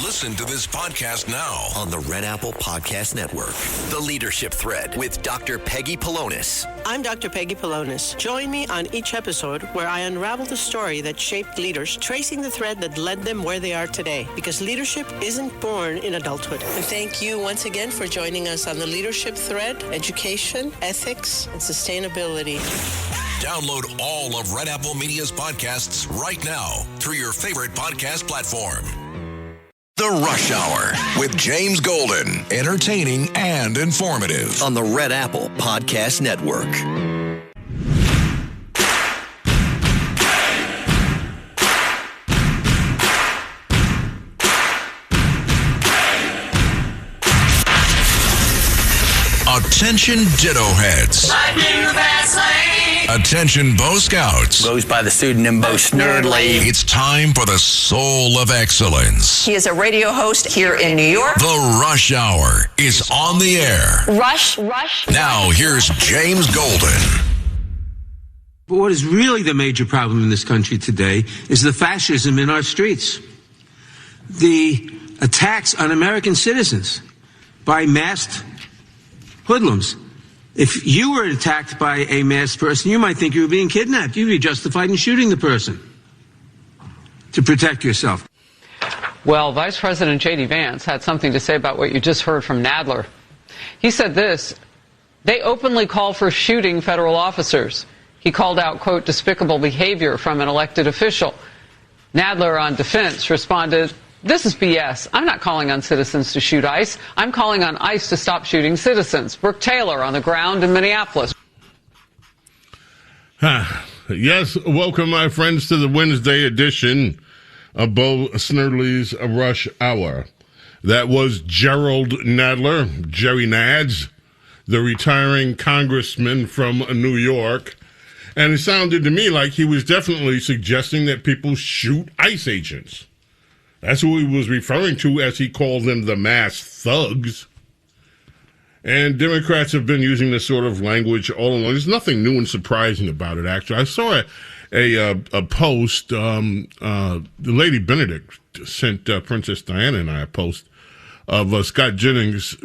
Listen to this podcast now on the Red Apple Podcast Network. The Leadership Thread with Dr. Peggy Polonis. I'm Dr. Peggy Polonis. Join me on each episode where I unravel the story that shaped leaders, tracing the thread that led them where they are today. Because leadership isn't born in adulthood. And thank you once again for joining us on the Leadership Thread, education, ethics, and sustainability. Download all of Red Apple Media's podcasts right now through your favorite podcast platform. The Rush Hour with James Golden. Entertaining and informative. On the Red Apple Podcast Network. Attention Ditto Heads. Attention Bo Scouts. Goes by the pseudonym Bo Snerdley. It's time for the soul of excellence. He is a radio host here in New York. The Rush Hour is on the air. Rush. Now here's James Golden. But what is really the major problem in this country today is the fascism in our streets. The attacks on American citizens by masked hoodlums. If you were attacked by a masked person, you might think you were being kidnapped. You'd be justified in shooting the person to protect yourself. Well, Vice President J.D. Vance had something to say about what you just heard from Nadler. He said this: they openly call for shooting federal officers. He called out, quote, despicable behavior from an elected official. Nadler on defense responded, this is BS. I'm not calling on citizens to shoot ICE. I'm calling on ICE to stop shooting citizens. Brooke Taylor on the ground in Minneapolis. Yes, welcome, my friends, to the Wednesday edition of Bo Snerdley's Rush Hour. That was Gerald Nadler, Jerry Nads, the retiring congressman from New York. And it sounded to me like he was definitely suggesting that people shoot ICE agents. That's who he was referring to as he called them, the masked thugs. And Democrats have been using this sort of language all along. There's nothing new and surprising about it, actually. I saw a post, Lady Benedict sent Princess Diana and I a post of Scott Jennings,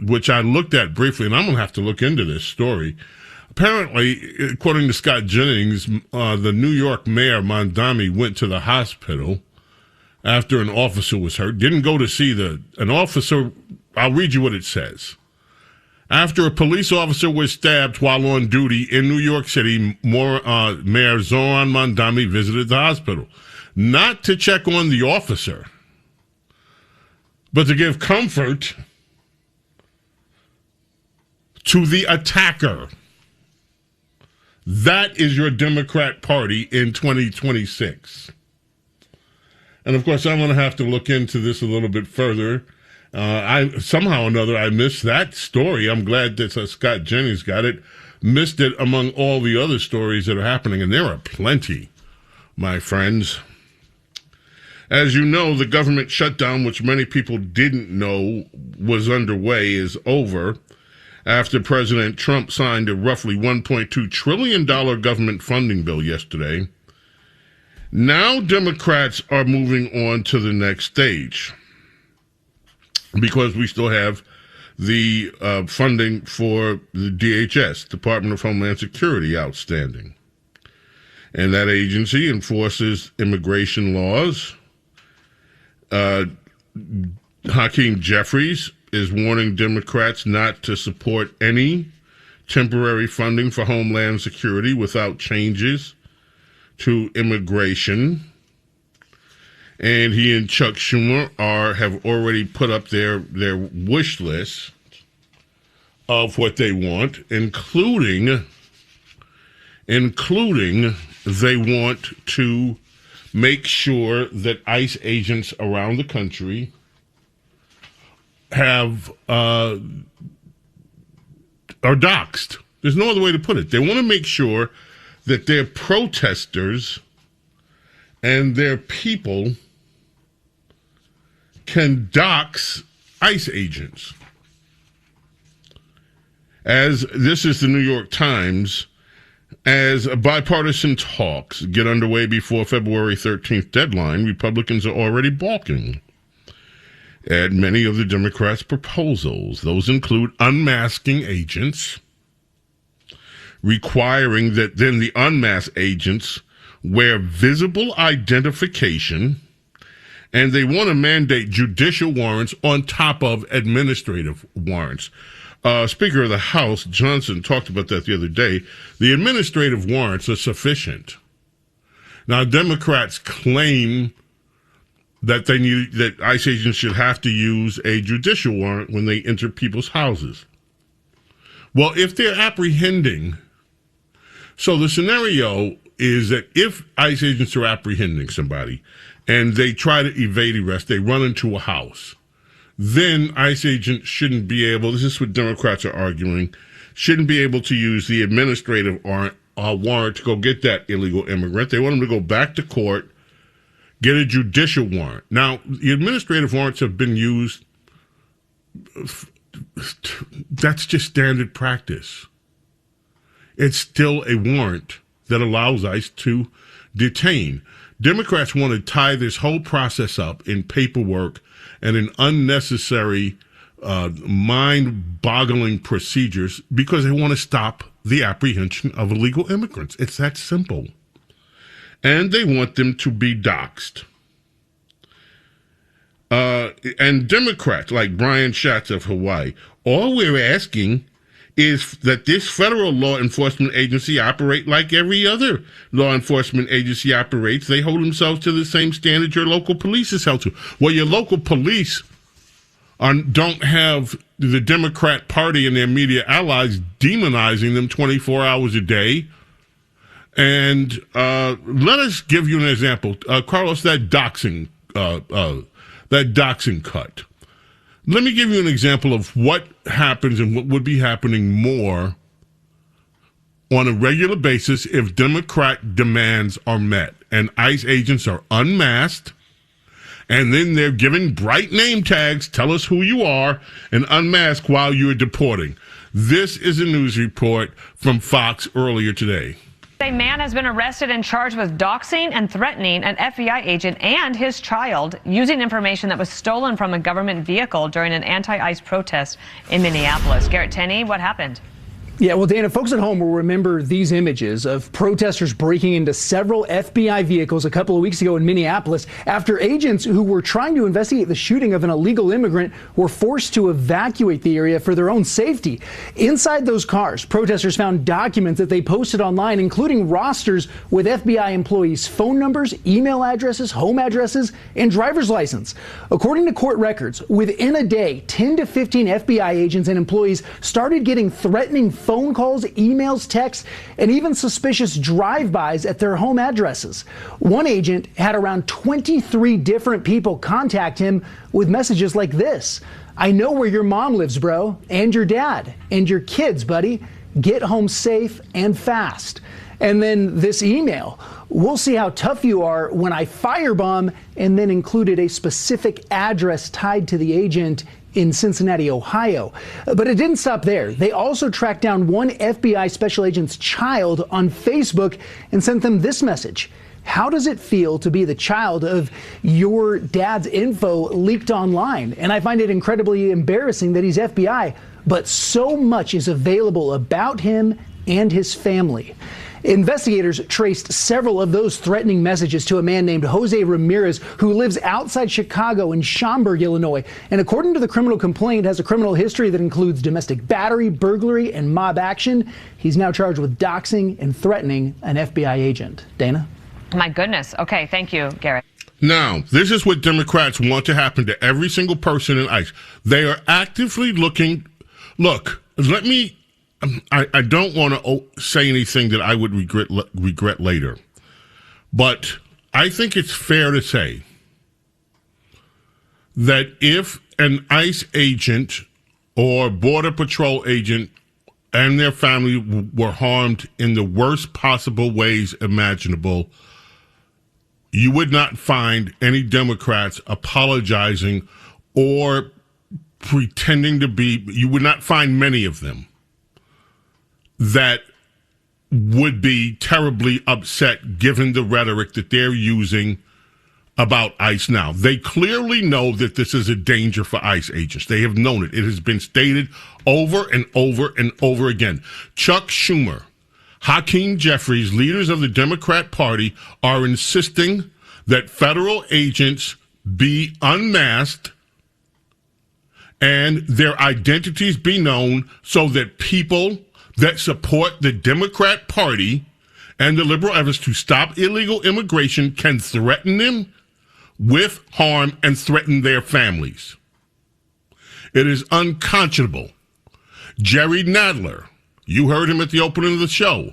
which I looked at briefly, and I'm going to have to look into this story. Apparently, according to Scott Jennings, the New York mayor, Mondami, went to the hospital after an officer was hurt. Didn't go to see an officer. I'll read you what it says. After a police officer was stabbed while on duty in New York City, Mayor Zoran Mondami visited the hospital. Not to check on the officer, but to give comfort to the attacker. That is your Democrat Party in 2026. And, of course, I'm going to have to look into this a little bit further. Somehow or another, I missed that story. I'm glad that Scott Jennings got it. Missed it among all the other stories that are happening, and there are plenty, my friends. As you know, the government shutdown, which many people didn't know was underway, is over after President Trump signed a roughly $1.2 trillion government funding bill yesterday. Now Democrats are moving on to the next stage because we still have the funding for the DHS, Department of Homeland Security, outstanding. And that agency enforces immigration laws. Hakeem Jeffries is warning Democrats not to support any temporary funding for Homeland Security without changes to immigration. And he and Chuck Schumer have already put up their wish list of what they want, including they want to make sure that ICE agents around the country are doxxed. There's no other way to put it. They want to make sure that their protesters and their people can dox ICE agents. As this is the New York Times, as bipartisan talks get underway before February 13th deadline, Republicans are already balking. at many of the Democrats' proposals. Those include unmasking agents, requiring that then the unmasked agents wear visible identification, and they want to mandate judicial warrants on top of administrative warrants. Speaker of the House, Johnson, talked about that the other day. The administrative warrants are sufficient. Now, Democrats claim that that ICE agents should have to use a judicial warrant when they enter people's houses. Well, if they're apprehending, so the scenario is that if ICE agents are apprehending somebody and they try to evade arrest, they run into a house, then ICE agents shouldn't be able, this is what Democrats are arguing, shouldn't be able to use the administrative warrant to go get that illegal immigrant. They want them to go back to court, get a judicial warrant. Now, the administrative warrants have been used. That's just standard practice. It's still a warrant that allows ICE to detain. Democrats want to tie this whole process up in paperwork and in unnecessary, mind-boggling procedures because they want to stop the apprehension of illegal immigrants. It's that simple. And they want them to be doxxed. And Democrats like Brian Schatz of Hawaii, all we're asking is that this federal law enforcement agency operate like every other law enforcement agency operates. They hold themselves to the same standard your local police is held to. Well, your local police don't have the Democrat Party and their media allies demonizing them 24 hours a day. And let us give you an example. Carlos, that doxing cut. Let me give you an example of what happens and what would be happening more on a regular basis if Democrat demands are met and ICE agents are unmasked, and then they're given bright name tags, tell us who you are, and unmask while you're deporting. This is a news report from Fox earlier today. A man has been arrested and charged with doxing and threatening an FBI agent and his child using information that was stolen from a government vehicle during an anti-ICE protest in Minneapolis. Garrett Tenney, what happened? Yeah, well, Dana, folks at home will remember these images of protesters breaking into several FBI vehicles a couple of weeks ago in Minneapolis after agents who were trying to investigate the shooting of an illegal immigrant were forced to evacuate the area for their own safety. Inside those cars, protesters found documents that they posted online, including rosters with FBI employees' phone numbers, email addresses, home addresses, and driver's license. According to court records, within a day, 10 to 15 FBI agents and employees started getting threatening phone calls, emails, texts, and even suspicious drive-bys at their home addresses. One agent had around 23 different people contact him with messages like this: "I know where your mom lives, bro, and your dad, and your kids, buddy. Get home safe and fast." And then this email: "We'll see how tough you are when I firebomb," and then included a specific address tied to the agent in Cincinnati, Ohio. But it didn't stop there. They also tracked down one FBI special agent's child on Facebook and sent them this message: "How does it feel to be the child of your dad's info leaked online? And I find it incredibly embarrassing that he's FBI, but so much is available about him and his family." Investigators traced several of those threatening messages to a man named Jose Ramirez, who lives outside Chicago in Schaumburg, Illinois. And according to the criminal complaint, has a criminal history that includes domestic battery, burglary, and mob action. He's now charged with doxing and threatening an FBI agent. Dana? My goodness. Okay, thank you, Garrett. Now, this is what Democrats want to happen to every single person in ICE. They are actively looking. Look, let me. I don't want to say anything that I would regret later, but I think it's fair to say that if an ICE agent or Border Patrol agent and their family were harmed in the worst possible ways imaginable, you would not find any Democrats apologizing or pretending to be, you would not find many of them that would be terribly upset given the rhetoric that they're using about ICE now. They clearly know that this is a danger for ICE agents. They have known it. It has been stated over and over and over again. Chuck Schumer, Hakeem Jeffries, leaders of the Democrat Party are insisting that federal agents be unmasked and their identities be known so that people that support the Democrat Party and the liberal efforts to stop illegal immigration can threaten them with harm and threaten their families. It is unconscionable. Jerry Nadler, you heard him at the opening of the show,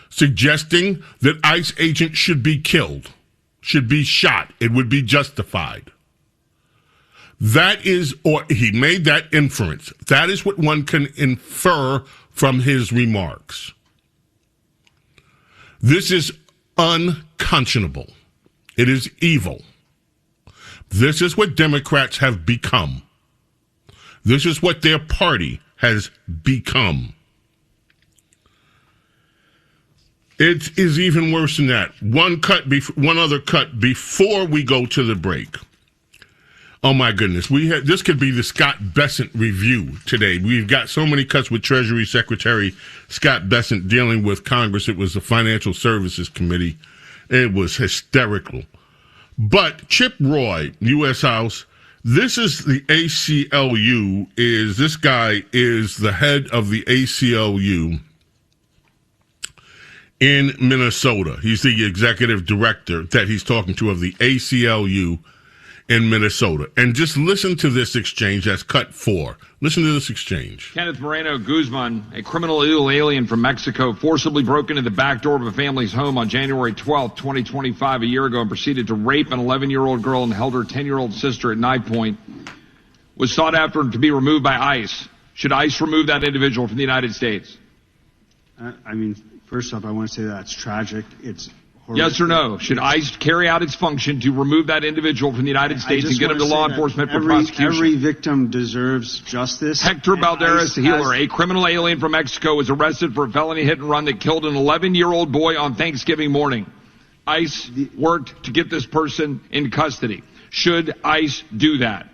suggesting that ICE agents should be killed, should be shot. It would be justified. That is, or he made that inference. That is what one can infer from his remarks. This is unconscionable. It is evil. This is what Democrats have become. This is what their party has become. It is even worse than that. One other cut before we go to the break. Oh my goodness, this could be the Scott Bessent review today. We've got so many cuts with Treasury Secretary Scott Bessent dealing with Congress. It was the Financial Services Committee. It was hysterical. But Chip Roy, U.S. House, this is the ACLU. This guy is the head of the ACLU in Minnesota. He's the executive director that he's talking to of the ACLU in Minnesota. And just listen to this exchange. That's cut 4. Listen to this exchange. Kenneth Moreno Guzman, a criminal illegal alien from Mexico, forcibly broke into the back door of a family's home on January 12th, 2025, a year ago, and proceeded to rape an 11-year-old girl and held her 10-year-old sister at knife point, was sought after to be removed by ICE. Should ICE remove that individual from the United States? First off, I want to say that's tragic. It's horrific. Yes or no? Should ICE carry out its function to remove that individual from the United States and get him to law enforcement for prosecution? Every victim deserves justice. Hector Balderas Healer, a criminal alien from Mexico, was arrested for a felony hit and run that killed an 11-year-old boy on Thanksgiving morning. ICE worked to get this person in custody. Should ICE do that?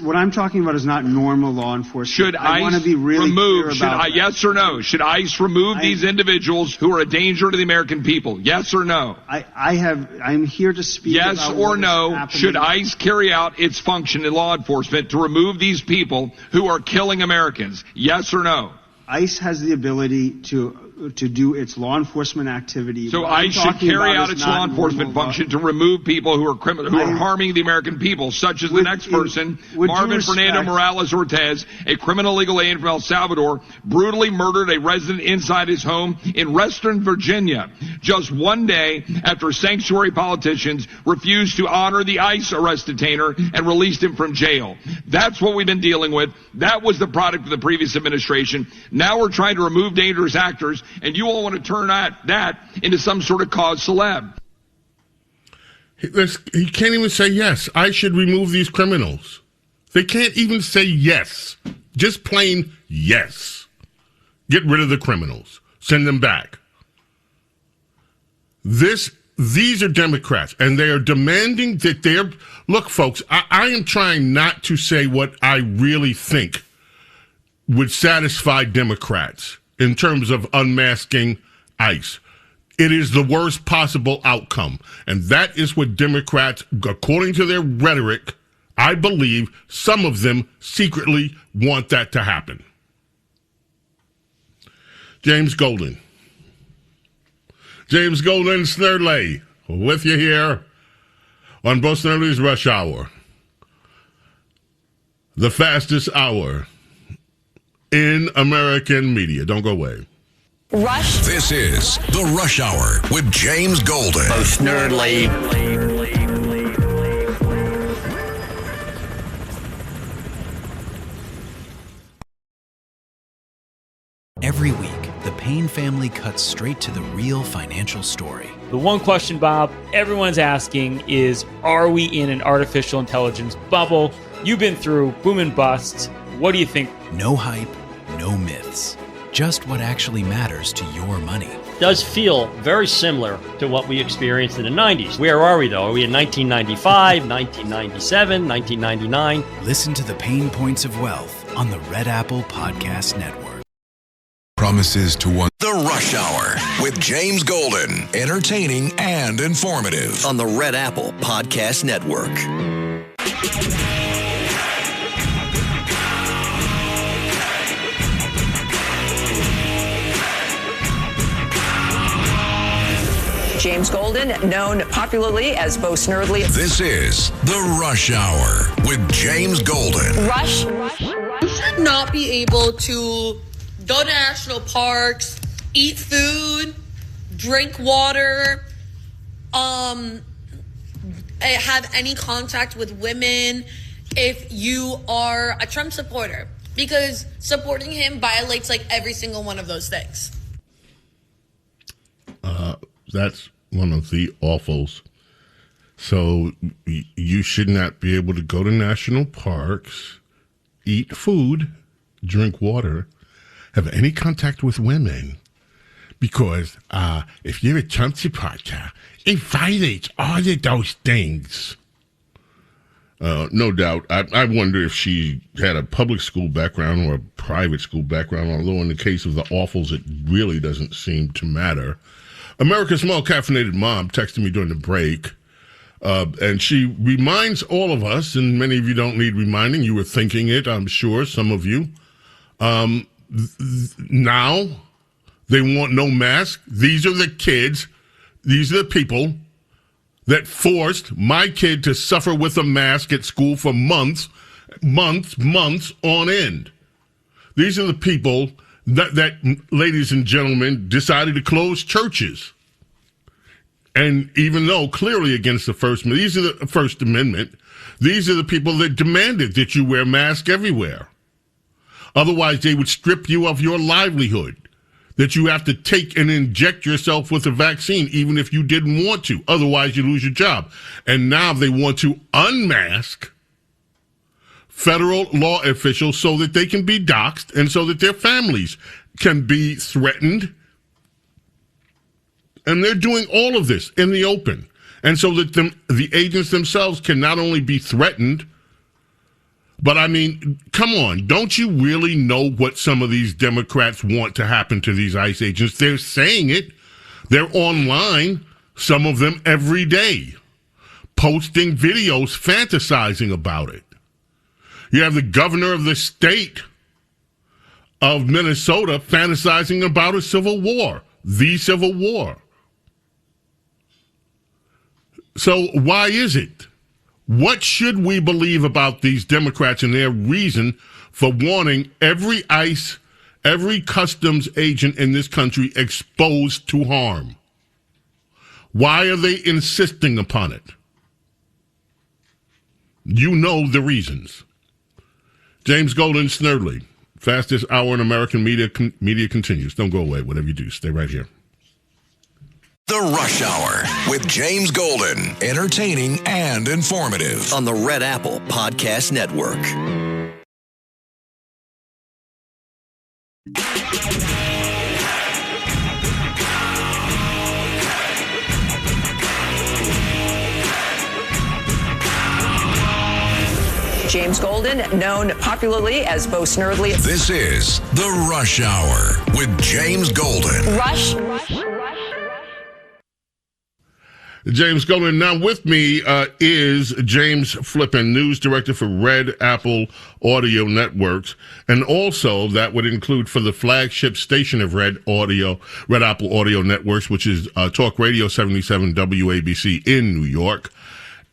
What I'm talking about is not normal law enforcement. Should I want to be really clear about that. Yes or no? Should ICE remove these individuals who are a danger to the American people? Yes or no? I'm here to speak. Yes or no? Should ICE carry out its function in law enforcement to remove these people who are killing Americans? Yes or no? ICE has the ability to do its law enforcement activity. So ICE should carry out its law enforcement function to remove people who are who are harming the American people, such as the next person, Marvin Fernando Morales Ortez, a criminal illegal alien from El Salvador, brutally murdered a resident inside his home in Western Virginia, just one day after sanctuary politicians refused to honor the ICE arrest detainer and released him from jail. That's what we've been dealing with. That was the product of the previous administration. Now we're trying to remove dangerous actors, and you all want to turn that into some sort of cause celeb. He can't even say yes. I should remove these criminals. They can't even say yes. Just plain yes. Get rid of the criminals. Send them back. These are Democrats, and they are demanding that look, folks, I am trying not to say what I really think would satisfy Democrats in terms of unmasking ICE. It is the worst possible outcome. And that is what Democrats, according to their rhetoric, I believe some of them secretly want that to happen. James Golden. James Golden Snerdley with you here on Bo Snerdley's Rush Hour. The fastest hour in American media. Don't go away. Rush. This is the Rush Hour with James Golden. Bo Snerdley. Every week, the Payne family cuts straight to the real financial story. The one question, Bob, everyone's asking is, are we in an artificial intelligence bubble? You've been through boom and busts. What do you think? No hype, no myths. just what actually matters to your money. Does feel very similar to what we experienced in the 90s. Where are we, though? Are we in 1995, 1997, 1999? Listen to The Pain Points of Wealth on the Red Apple Podcast Network. Promises to one. The Rush Hour with James Golden. Entertaining and informative. On the Red Apple Podcast Network. James Golden, known popularly as Bo Snerdley. This is The Rush Hour with James Golden. Rush. You should not be able to go to national parks, eat food, drink water, have any contact with women if you are a Trump supporter, because supporting him violates like every single one of those things. That's one of the awfuls. So you should not be able to go to national parks, eat food, drink water, have any contact with women, because if you're a Trump supporter, it violates all of those things. No doubt. I wonder if she had a public school background or a private school background, although in the case of the awfuls, it really doesn't seem to matter. America's Small Caffeinated Mom texted me during the break, and she reminds all of us, and many of you don't need reminding, you were thinking it, I'm sure, some of you. Now, they want no mask. These are the kids, these are the people that forced my kid to suffer with a mask at school for months on end. These are the people that, ladies and gentlemen, decided to close churches. And even though clearly against the these are the First Amendment, these are the people that demanded that you wear masks everywhere. Otherwise, they would strip you of your livelihood, that you have to take and inject yourself with a vaccine, even if you didn't want to. Otherwise, you lose your job. And now they want to unmask federal law officials so that they can be doxxed and so that their families can be threatened. And they're doing all of this in the open. And so that the agents themselves can not only be threatened, but I mean, come on, don't you really know what some of these Democrats want to happen to these ICE agents? They're saying it. They're online, some of them every day, posting videos fantasizing about it. You have the governor of the state of Minnesota fantasizing about a civil war, the Civil War. So why is it? What should we believe about these Democrats and their reason for wanting every ICE, every customs agent in this country exposed to harm? Why are they insisting upon it? You know the reasons. James Golden, Snerdley, fastest hour in American media continues. Don't go away. Whatever you do, stay right here. The Rush Hour with James Golden. Entertaining and informative. On the Red Apple Podcast Network. James Golden, known popularly as Bo Snerdley. This is The Rush Hour with James Golden. Rush. James Golden. Now with me is James Flippin, news director for Red Apple Audio Networks, and also that would include for the flagship station of Red Apple Audio Networks, which is Talk Radio 77 WABC in New York.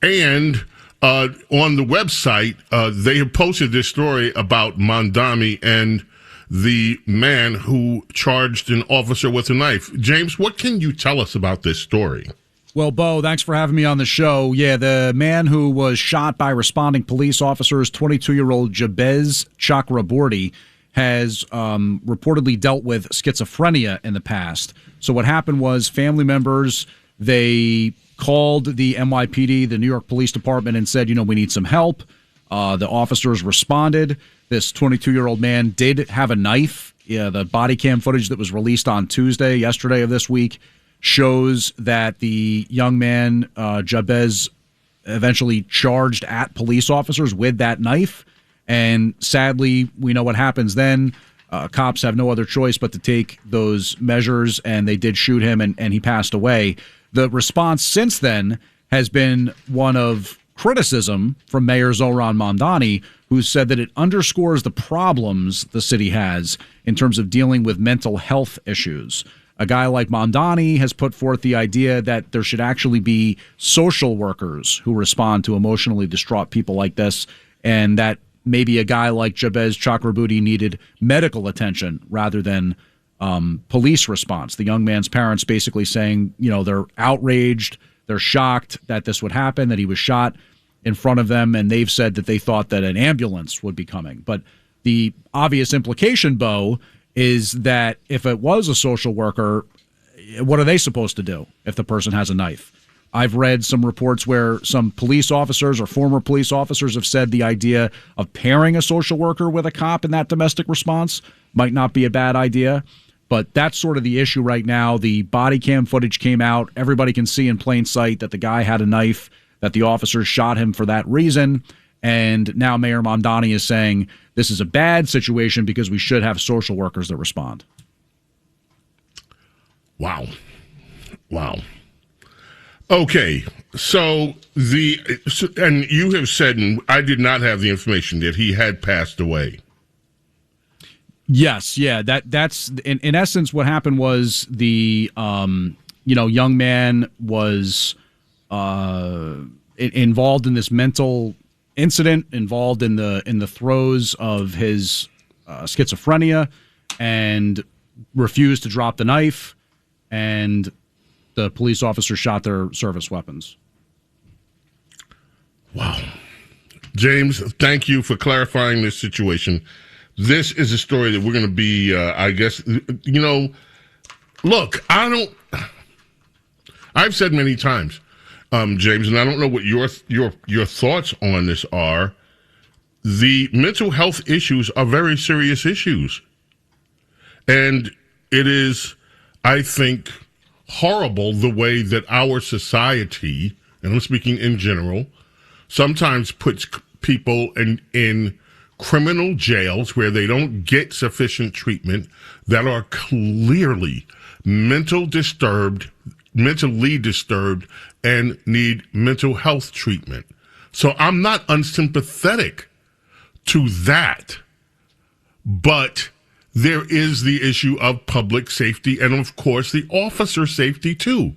And on the website, they have posted this story about Mondami and the man who charged an officer with a knife. James, what can you tell us about this story? Well, Bo, thanks for having me on the show. Yeah, the man who was shot by responding police officers, 22-year-old Jabez Chakraborty, has reportedly dealt with schizophrenia in the past. So what happened was family members, they called the NYPD, the New York Police Department, and said, we need some help. The officers responded. This 22-year-old man did have a knife the body cam footage that was released on yesterday of this week, shows that the young man, Jabez, eventually charged at police officers with that knife. And sadly, we know what happens then. Cops have no other choice but to take those measures, and they did shoot him, and he passed away. The response since then has been one of criticism from Mayor Zohran Mamdani, who said that it underscores the problems the city has in terms of dealing with mental health issues. A guy like Mamdani has put forth the idea that there should actually be social workers who respond to emotionally distraught people like this, and that maybe a guy like Jabez Chakraborty needed medical attention rather than police response. The young man's parents basically saying, they're outraged, they're shocked that this would happen, that he was shot in front of them, and they've said that they thought that an ambulance would be coming. But the obvious implication, Bo, is that if it was a social worker, what are they supposed to do if the person has a knife? I've read some reports where some police officers or former police officers have said the idea of pairing a social worker with a cop in that domestic response might not be a bad idea. But that's sort of the issue right now. The body cam footage came out. Everybody can see in plain sight that the guy had a knife, that the officers shot him for that reason. And now Mayor Mamdani is saying this is a bad situation because we should have social workers that respond. Wow. Okay, so and you have said, and I did not have the information, that he had passed away. Yes, yeah, that's in essence what happened was the young man was involved in this mental incident, involved in the throes of his schizophrenia, and refused to drop the knife, and the police officer shot their service weapons. Wow. James, thank you for clarifying this situation. This is a story that we're going to be, look, I've said many times, James, and I don't know what your thoughts on this are. The mental health issues are very serious issues. And it is, I think, horrible the way that our society, and I'm speaking in general, sometimes puts people in criminal jails where they don't get sufficient treatment, that are clearly mentally disturbed and need mental health treatment. So I'm not unsympathetic to that, but there is the issue of public safety and, of course, the officer safety, too.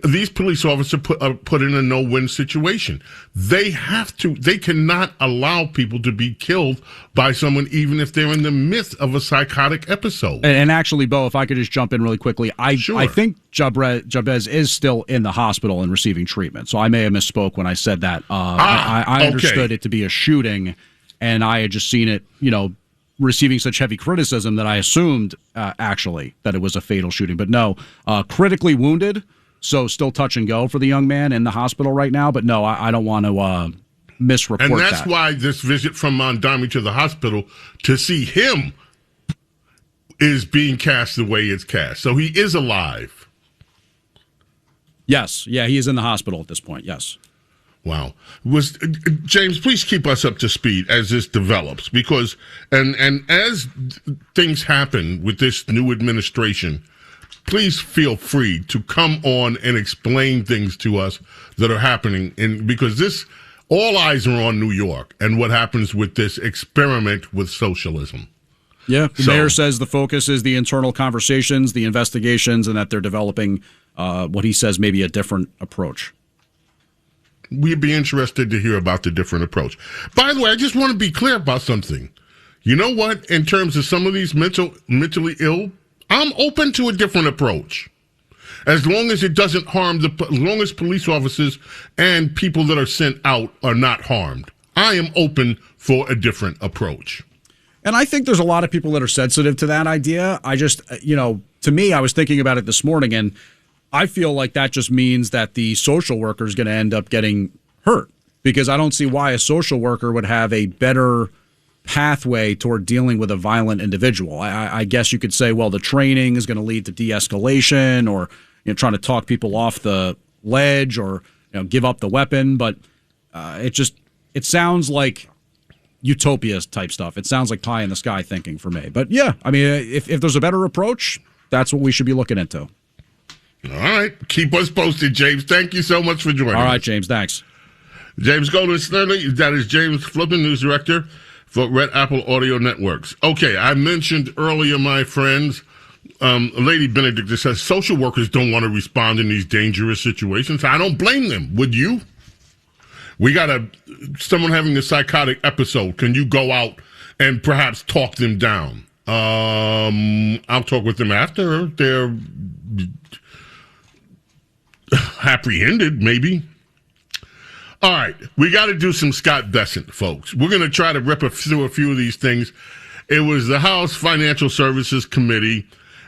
These police officers put in a no-win situation. They cannot allow people to be killed by someone, even if they're in the midst of a psychotic episode. And actually, Bo, if I could just jump in really quickly, I think Jabez is still in the hospital and receiving treatment. So I may have misspoke when I said that. I understood it to be a shooting, and I had just seen it, receiving such heavy criticism that I assumed, actually, that it was a fatal shooting. But no, critically wounded. So still touch and go for the young man in the hospital right now. But no, I don't want to misreport that. And that's why this visit from Mamdani to the hospital to see him is being cast the way it's cast. So he is alive. Yes. Yeah, he is in the hospital at this point. Yes. Wow. James, please keep us up to speed as this develops, because and as things happen with this new administration, please feel free to come on and explain things to us that are happening, because all eyes are on New York and what happens with this experiment with socialism. Yeah, the mayor says the focus is the internal conversations, the investigations, and that they're developing what he says may be a different approach. We'd be interested to hear about the different approach. By the way, I just want to be clear about something. You know what? In terms of some of these mentally ill, I'm open to a different approach, as long as it doesn't harm as long as police officers and people that are sent out are not harmed. I am open for a different approach. And I think there's a lot of people that are sensitive to that idea. I just, to me, I was thinking about it this morning, and I feel like that just means that the social worker is going to end up getting hurt, because I don't see why a social worker would have a better pathway toward dealing with a violent individual. I guess you could say, well, the training is going to lead to de-escalation, or trying to talk people off the ledge, or give up the weapon. But it sounds like utopia type stuff. It sounds like pie in the sky thinking for me. But yeah, I mean, if there's a better approach, that's what we should be looking into. All right. Keep us posted, James. Thank you so much for joining us. All right, James. Thanks. James Golden Snerdley, that is James Flippin, news director for Red Apple Audio Networks. Okay, I mentioned earlier, my friends, Lady Benedict just says social workers don't want to respond in these dangerous situations. I don't blame them. Would you? We got someone having a psychotic episode. Can you go out and perhaps talk them down? I'll talk with them after they're apprehended, maybe. All right, we got to do some Scott Bessent, folks. We're going to try to rip through a few of these things. It was the House Financial Services Committee.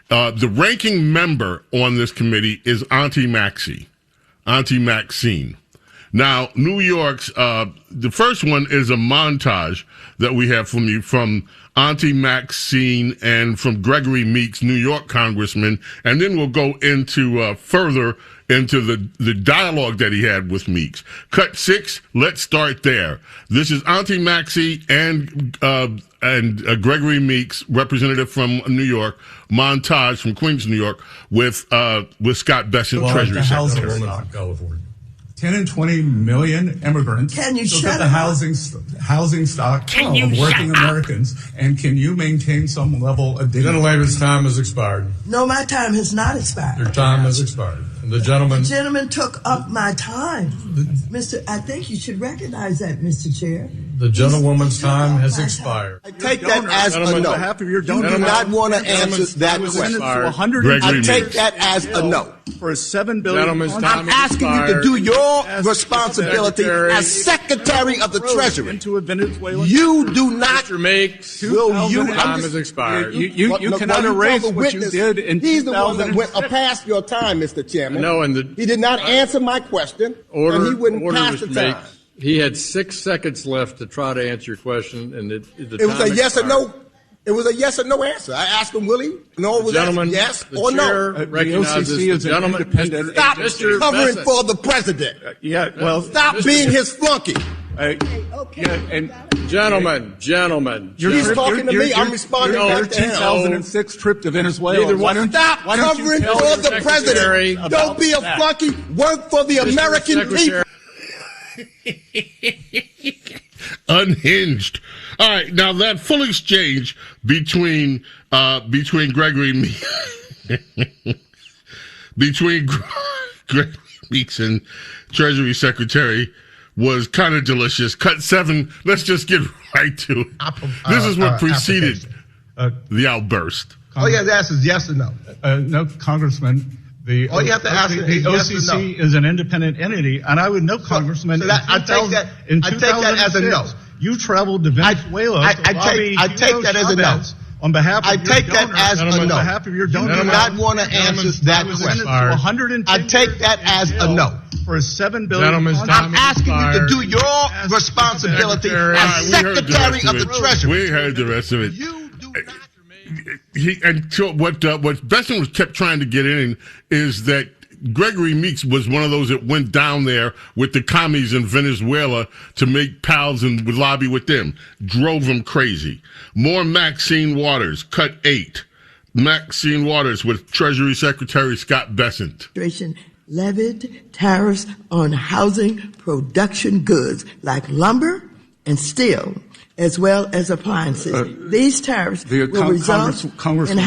The ranking member on this committee is Auntie Maxine. Now, New York's, the first one is a montage that we have from you, from Auntie Maxine and from Gregory Meeks, New York congressman, and then we'll go into further into the dialogue that he had with Meeks. Cut 6, let's start there. This is Auntie Maxine and Gregory Meeks, representative from New York, montage from Queens, New York, with Scott Bessent, Treasury Secretary. 10 and 20 million immigrants. Can you so shut the housing stock of working Americans, and can you maintain some level of dignity? Gentlelady's time has expired. No, my time has not expired. Your time has expired. And the gentleman took up my time. I think you should recognize that, Mr. Chair. The gentlewoman's time has expired. I take that as a no. You do not want to answer that question. I take that as a no. For $7 billion. I'm asking you to do your responsibility as Secretary of the Treasury. You do not. Will you? Time has expired. You cannot erase what you did in 2000. He's the one that went past your time, Mr. Chairman. No, he did not answer my question, and he wouldn't pass the time. He had 6 seconds left to try to answer your question, and it was a yes or no. It was a yes or no answer. I asked him, will he? No, it was yes or no. The OCC is an independent. Stop covering for the president. Stop being his flunky. Gentlemen. He's talking to me. I'm responding back to him. 2006 trip to Venezuela. Stop covering for the president. Don't be a flunky. Work for the American people. Unhinged. All right, now that full exchange between Gregory Meeks and Treasury Secretary was kind of delicious. Cut 7. Let's just get right to it. This is what preceded the outburst. All you have to ask is yes or no. No, Congressman. All you have to ask the OCC is an independent entity, and I would know, Congressman. I take that as a no. You traveled to Venezuela. I take that as a no. On behalf of I take that as a no. On behalf of your donors. You do not want to answer that question. I take that as a no. For $7 billion. I'm asking you to do your responsibility as Secretary of the Treasury. We heard the rest of it. You do not. What Bessent kept trying to get in is that Gregory Meeks was one of those that went down there with the commies in Venezuela to make pals and would lobby with them. Drove him crazy. More Maxine Waters, cut 8. Maxine Waters with Treasury Secretary Scott Bessent. Levied tariffs on housing production goods like lumber and steel, as well as appliances. These tariffs will result in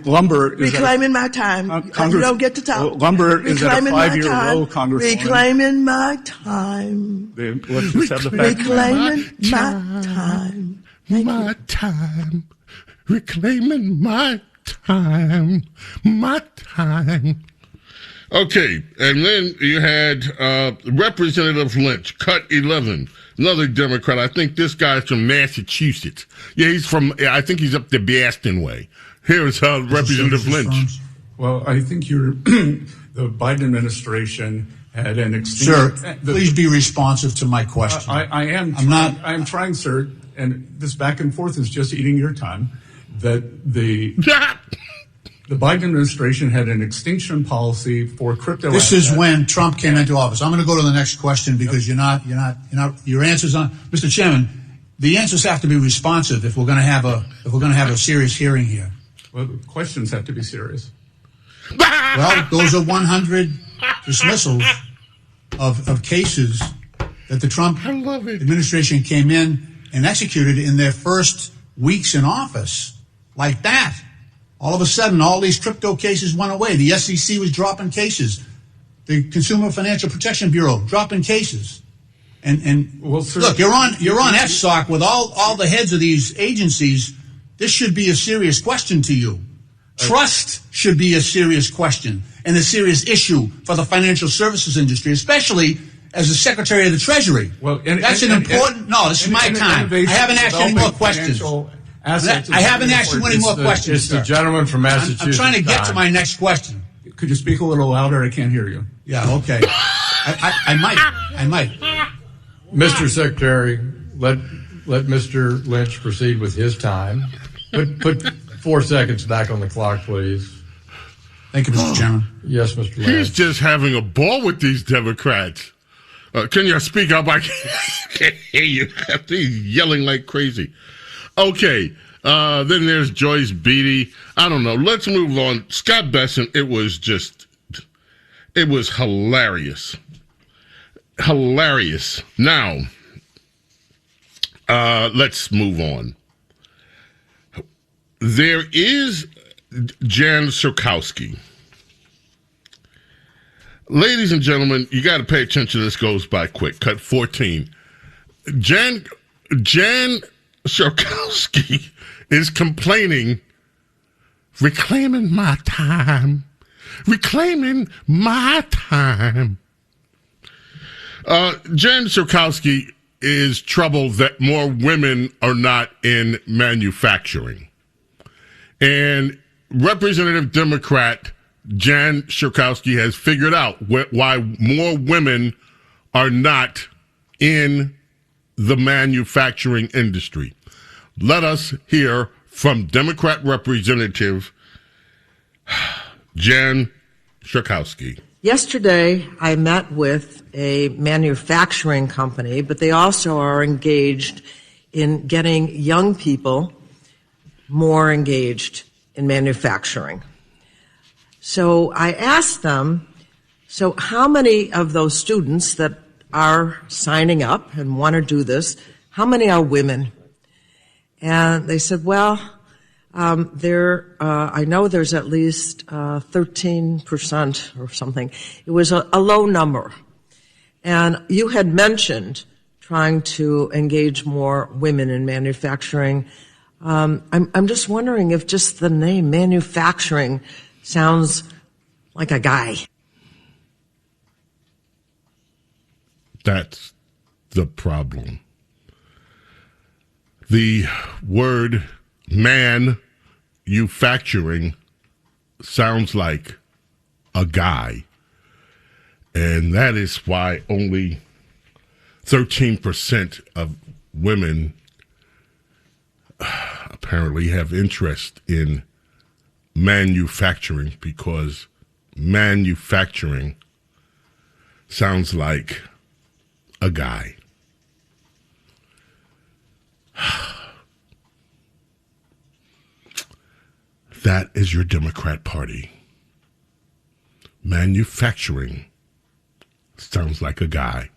lumber reclaiming my time. You don't get to talk. Lumber is at a 5-year low, Congresswoman. Reclaiming my time. Let's have the fact. Reclaiming my time. My time. Reclaiming my time. My time. Okay, and then you had Representative Lynch, cut 11. Another Democrat. I think this guy's from Massachusetts. Yeah, I think he's up the Boston way. Here's Representative Lynch. Well, I think the Biden administration had an extreme... Sir, please be responsive to my question. I am. I'm trying, sir. and this back and forth is just eating your time, that the Biden administration had an extinction policy for crypto. This is when Trump came into office. I'm going to go to the next question because your answers on, Mr. Chairman, the answers have to be responsive if we're going to have a serious hearing here. Well, the questions have to be serious. Well, those are 100 dismissals of cases that the Trump administration came in and executed in their first weeks in office. Like that. All of a sudden, all these crypto cases went away. The SEC was dropping cases. The Consumer Financial Protection Bureau dropping cases. And well, sir, look, you're on FSOC with all the heads of these agencies. This should be a serious question to you. Trust should be a serious question and a serious issue for the financial services industry, especially as the Secretary of the Treasury. Well, this is my time. I haven't asked you any more questions. I haven't asked you any more questions, It's the gentleman from Massachusetts. I'm trying to get to my next question. Could you speak a little louder? I can't hear you. Yeah, okay. I might. Mr. Secretary, let Mr. Lynch proceed with his time. Put 4 seconds back on the clock, please. Thank you, Mr. Chairman. Yes, Mr. Lynch. He's just having a ball with these Democrats. Can you speak up? I can't hear you. He's yelling like crazy. Okay, then there's Joyce Beatty. I don't know. Let's move on. Scott Besson, it was hilarious. Hilarious. Now, let's move on. There is Jan Schakowsky. Ladies and gentlemen, you got to pay attention. This goes by quick. Cut 14. Jan Schakowsky is complaining, reclaiming my time. Jan Schakowsky is troubled that more women are not in manufacturing. And Representative Democrat Jan Schakowsky has figured out why more women are not in the manufacturing industry. Let us hear from Democrat Representative Jan Schakowsky. Yesterday, I met with a manufacturing company, but they also are engaged in getting young people more engaged in manufacturing. So I asked them, so how many of those students that are signing up and want to do this, how many are women? And they said, well, I know there's at least 13% or something. It was a low number. And you had mentioned trying to engage more women in manufacturing. I'm just wondering if just the name manufacturing sounds like a guy. That's the problem. The word manufacturing sounds like a guy. And that is why only 13% of women apparently have interest in manufacturing, because manufacturing sounds like a guy. That is your Democrat Party. Manufacturing sounds like a guy.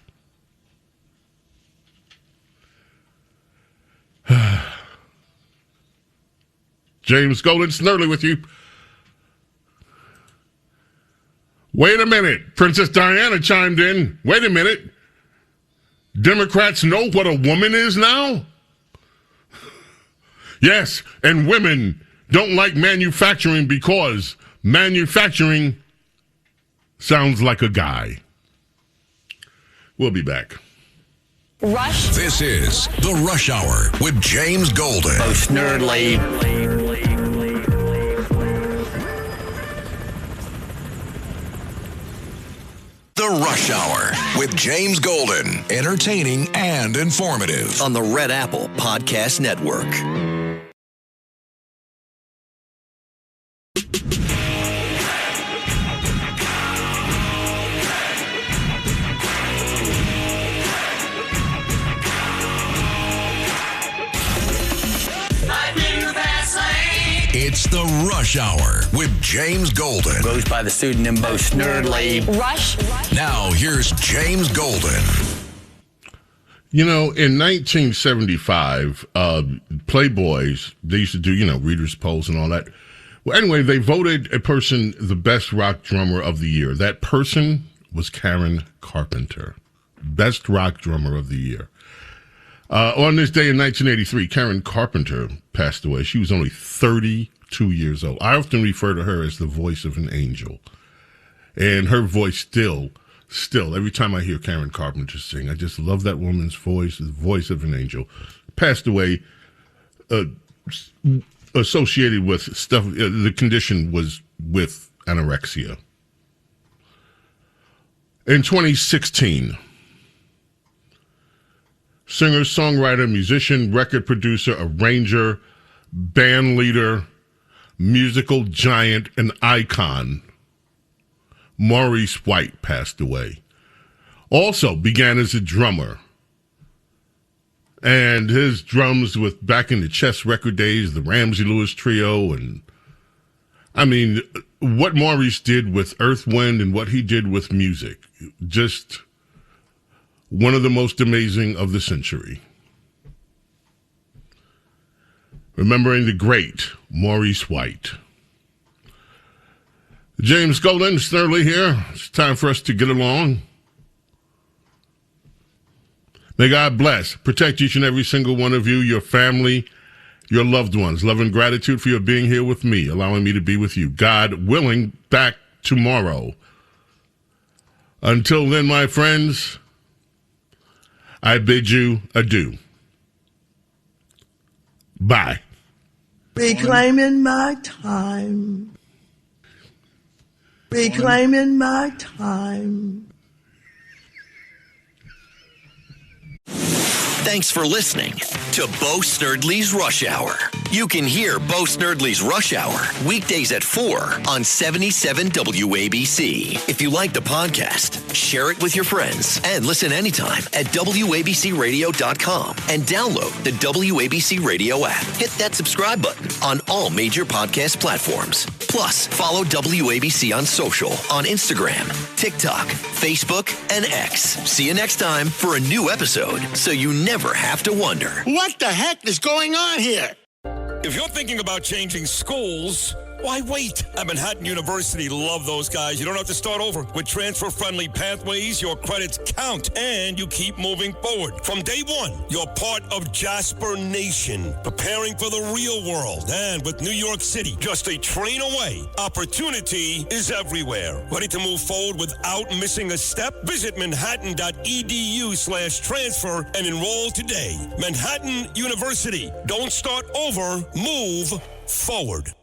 James Golden Snerdley with you. Wait a minute. Princess Diana chimed in. Wait a minute. Democrats know what a woman is now? Yes, and women don't like manufacturing because manufacturing sounds like a guy. We'll be back. Rush. This is The Rush Hour with James Golden. Bo Snerdley. The Rush Hour with James Golden. Entertaining and informative. On the Red Apple Podcast Network. It's the Rush Hour with James Golden. Goes by the pseudonym Bo Snerdley. Rush. Now, here's James Golden. You know, in 1975, Playboys, they used to do, readers' polls and all that. Well, anyway, they voted a person the best rock drummer of the year. That person was Karen Carpenter. Best rock drummer of the year. On this day in 1983, Karen Carpenter passed away. She was only 32 years old. I often refer to her as the voice of an angel. And her voice still, every time I hear Karen Carpenter sing, I just love that woman's voice, the voice of an angel. Passed away associated with stuff, the condition was with anorexia. In 2016, singer, songwriter, musician, record producer, arranger, band leader, musical giant, and icon, Maurice White passed away. Also began as a drummer. And his drums with back in the Chess record days, the Ramsey Lewis Trio, and I mean, what Maurice did with Earth, Wind, and what he did with music, just one of the most amazing of the century. Remembering the great Maurice White. James Golden, Snerdley here. It's time for us to get along. May God bless, protect each and every single one of you, your family, your loved ones. Love and gratitude for your being here with me, allowing me to be with you. God willing, back tomorrow. Until then, my friends, I bid you adieu. Bye. Reclaiming my time. Reclaiming my time. Thanks for listening to Bo Snerdley's Rush Hour. You can hear Bo Snerdley's Rush Hour weekdays at 4 on 77 WABC. If you like the podcast, share it with your friends and listen anytime at WABCRadio.com and download the WABC Radio app. Hit that subscribe button on all major podcast platforms. Plus, follow WABC on social on Instagram, TikTok, Facebook, and X. See you next time for a new episode so you never have to wonder. What the heck is going on here? If you're thinking about changing schools, why wait? At Manhattan University, love those guys. You don't have to start over. With transfer-friendly pathways, your credits count, and you keep moving forward. From day one, you're part of Jasper Nation, preparing for the real world. And with New York City just a train away, opportunity is everywhere. Ready to move forward without missing a step? Visit manhattan.edu/transfer and enroll today. Manhattan University. Don't start over, move forward.